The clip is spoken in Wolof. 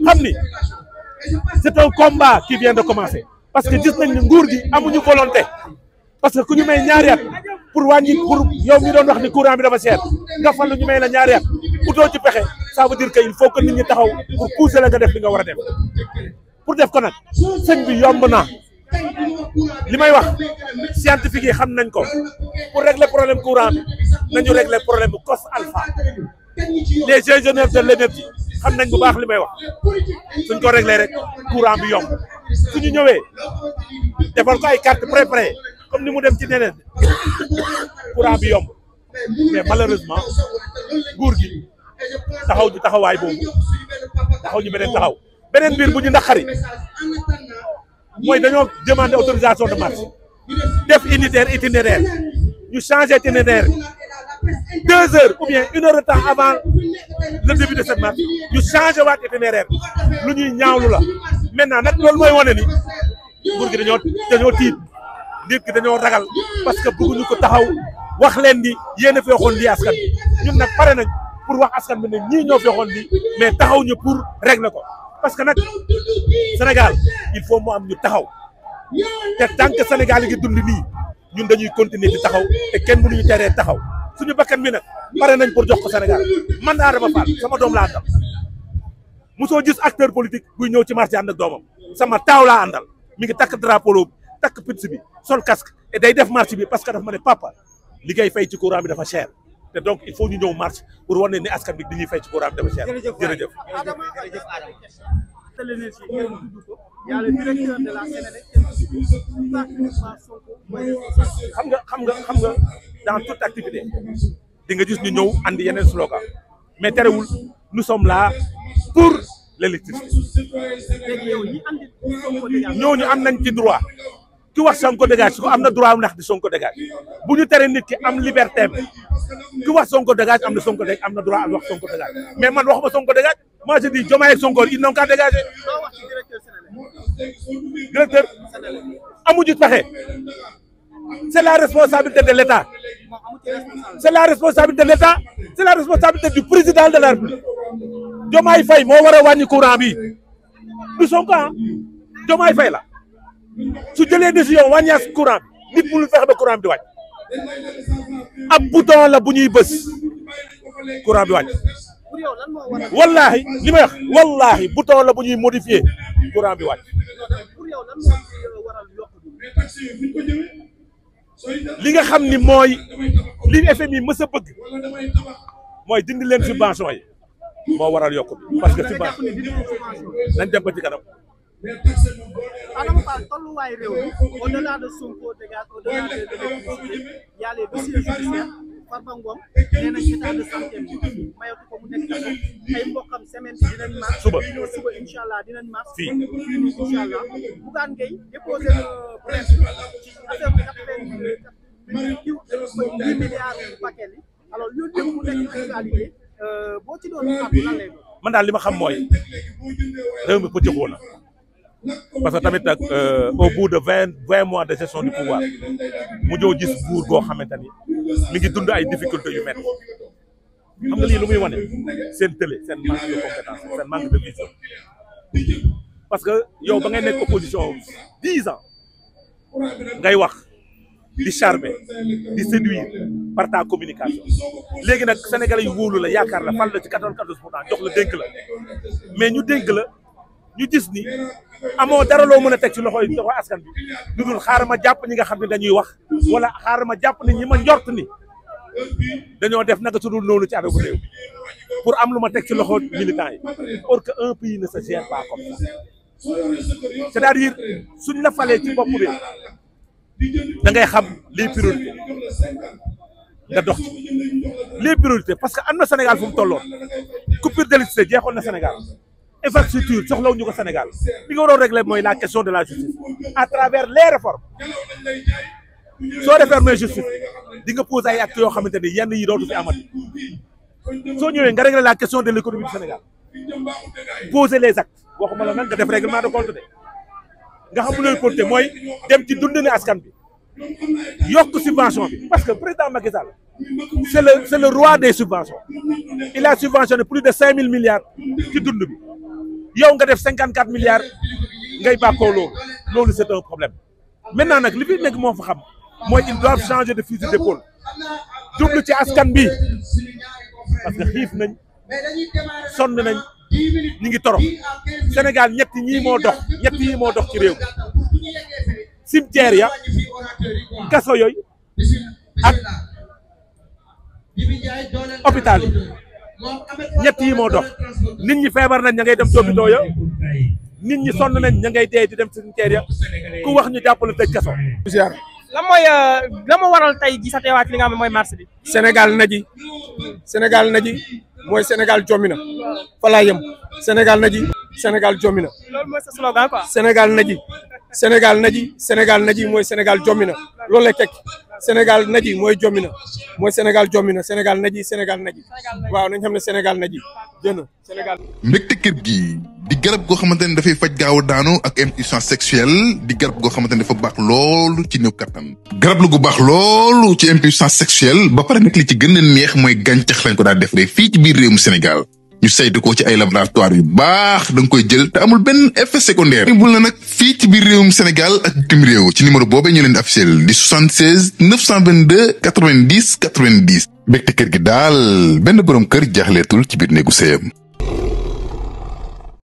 xam ni c'est un combat qui vient de commencer parce que gis nañ ni nguur gi amuñu volonté parce que ku ñu may ñaari at pour wàññi pour yow mi doon wax ni courant bi dafa cher nga fal ñu may la ñaari at utoo ci pexe ça veut dire que il faut que nit ñi taxaw pour pousser la nga def li nga war a def pour def ko nag sëñ bi yomb na li may wax scientifique yi xam nañ ko pour régler problème courant bi nañu régler problème bu cos alpha les ingénieurs de l'énergie xam nañ bu baax li may wax suñ ko régler rek courant bi yomb suñu ñëwee defal ko ay carte préparée comme ni mu dem ci neneen courant bi yomb mais malheureusement nguur gi taxaw ñu taxawaay boobu taxaw ñu beneen mbir bu ñu naqari mooy dañoo demander autorisation de marche def itinéraire ñu changer itinéraire 2 heures ou bien 1 heure de temps avant le début de cette marche ñu changer waat itinéraire lu ñuy ñaawlu la maintenant nag loolu mooy wane ni nguur gi dañoo tiit nit ki dañoo ragal parce que bëgguñu ko taxaw wax leen ni yéen a fi waxoon lii askan bi ñun nag pare nañ pour wax askan bi ne ñii ñoo fi waxoon lii mais taxaw ñu pour régler ko parce que nag Sénégal il faut mu am ñu taxaw te tant que Sénégal yi ngi dund nii ñun dañuy continuer di taxaw te kenn mënuñu teree taxaw suñu bakkan bi nag pare nañ pour jox ko Sénégal man Adama Fall sama doom laa àndal mosoo gis acteur politique buy ñëw ci marché ànd ak doomam sama taaw laa àndal mi ngi takk drapeau bi takk pits bi sol casque et day def marche bi parce que dafa ma ne papa li ngay fay ci courant bi dafa cher te donc il faut ñu ñëw marche pour wane ni askan bi di ñuy fay ci courant bi dafa cher. jërëjëf xam nga dans toute activité di nga gis ñu ñëw andi yeneen slogan mais terewul nous sommes là pour l'électricité ñooñu am nañ ci droit ki wax Sonko dégage ko am na droit ndax di Sonko dégage bu ñu tere nit ki am liberté am ki wax Sonko dégage am na Sonko dégage am na droit am wax Sonko dégage mais man waxuma Sonko dégage moi je dis Diomaye ak Sonko ils n'ont qu'à dégager directeur amuñu pexe c'est la responsabilité de l'État c'est la responsabilité de l'État c'est la responsabilité du président de la République Diomaye Faye moo war a wàññi courant bi du Sonko ah Diomaye Faye la su jëlee décision wàññaas courant bi nit mënul fexe ba courant bi di wàcc ab bouton la bu ñuy bës courant bi wàcc wallahi li may wax wallahi bouton la bu ñuy modifier courant bi wàcc li nga xam ni mooy li FMI mës a bëgg mooy dindi leen subvention yi moo waral yokk bi parce que subvention nañ dem ba ci kanam. Adama Fall tolluwaay réew mi au-delà de Sonko dégage au-delà de l'électricité y a les dossiers judiciaires Farba Ngom nee nañ état de santé bi mayatu ko mu nekk kaso ay mbokkam semaine bi dinañ mars suba incha allah dinañ mars fii incha allah Bougane Gueye déposé na plainte ci affaire bi 10 milliards paquet yi alors loolu yëpp mu nekk actualité boo ci doon xam lan lay doon. man daal li ma xam mooy réew mi pëccëxoo na parce que tamit nag au bout de 20 mois de gestion du pouvoir mu ñëw gis buur goo xamante ni mi ngi dund ay difficultés yu métti xam nga lii lu muy wane seen télé seen manque de compétence seen manque de vision parce que yow ba ngay nekk opposition 10 ans ngay wax di charmer di séduire par ta communication léegi nag sénégalais yu wóolu la yaakaar la fal la ci 94% jox la dénk la mais ñu dénk la ñu gis ni amoo dara loo mën a teg ci loxoy askan bi lu dul xaaral ma jàpp ñi nga xam ne dañuy wax wala xaaral ma jàpp ni ñi ma njort ni dañoo def naka su dul noonu ci àddagu réew pour am lu ma teg ci loxo militants yi or que un pays ne se gère pas comme ça c'est-à-dire suñ la falee ci bopp bi da ngay xam les priorités nga dox ci les priorités parce que am na Sénégal fu mu tolloon coupure d'électricité jeexoon na Sénégal infrastructure soxlawuñu ko Sénégal li nga waroon régler mooy la question de la justice à travers les réformes soo réformer justice di nga poser ay actes yoo xamante ni yenn yi dootu fi amati soo ñëwee nga régler la question de l'économie du Sénégal poser les actes waxuma la nag nga def règlement de compte de nga xam looy porté mooy dem ci dundinu askan bi yokk subvention bi parce que président Macky Sall c'est le roi des subventions il a subventionné plus de 5000 milliards ci dund bi yow nga def 54 milliards ngay bàkkoo loolu c'est un problème maintenant nag li fi nekk moo fa xam mooy ils doivent changer de fusil d'épaule jublu ci askan bi parce que xiif nañ sonn nañ ñu ngi torox Sénégal ñett yi moo dox ci réew cimetière ya kaso yooyu ak hôpital yi ñett yi moo dox nit ñi feebar nañ ña ngay dem ci hôpital ya nit ñi sonn nañ ña ngay dee di dem cimetière ya ku wax ñu jàppale tëj kaso. lan moo waral tey ji sa teewaat li nga xam ne mooy marché bi. Sénégal naji mooy Sénégal jommi na fa laa yem Sénégal naji Sénégal jommi na. loolu mooy sa slogan quoi. Sénégal naji mooy Sénégal jommi na loolu lay tekki Sénégal naji mooy jommi na mooy Sénégal jommi na Sénégal naji waaw nañ xam ne Sénégal naji jënd Sénégal. mbégte kër gi di garab goo xamante ne dafay faj gaaw a daanu ak impuissance sexuelle di garab goo xamante ne dafa baax loolu ci néew kattan. garab la gu baax loolu ci impuissance sexuelle ba pare nag li ci gën a neex mooy gàncax lañ ko daal defaree fii ci biir réewum Sénégal. ñu saytu ko ci ay laboratoire yu baax da nga koy jël te amul benn effet secondaire. bul na nag fii ci biir réewum Sénégal ak bitim réew ci numéro boobee ñu leen di affiché di 76 922 90 90. mbégte kër gi daal benn borom kër jaaxleetul ci biir néegu sëyam.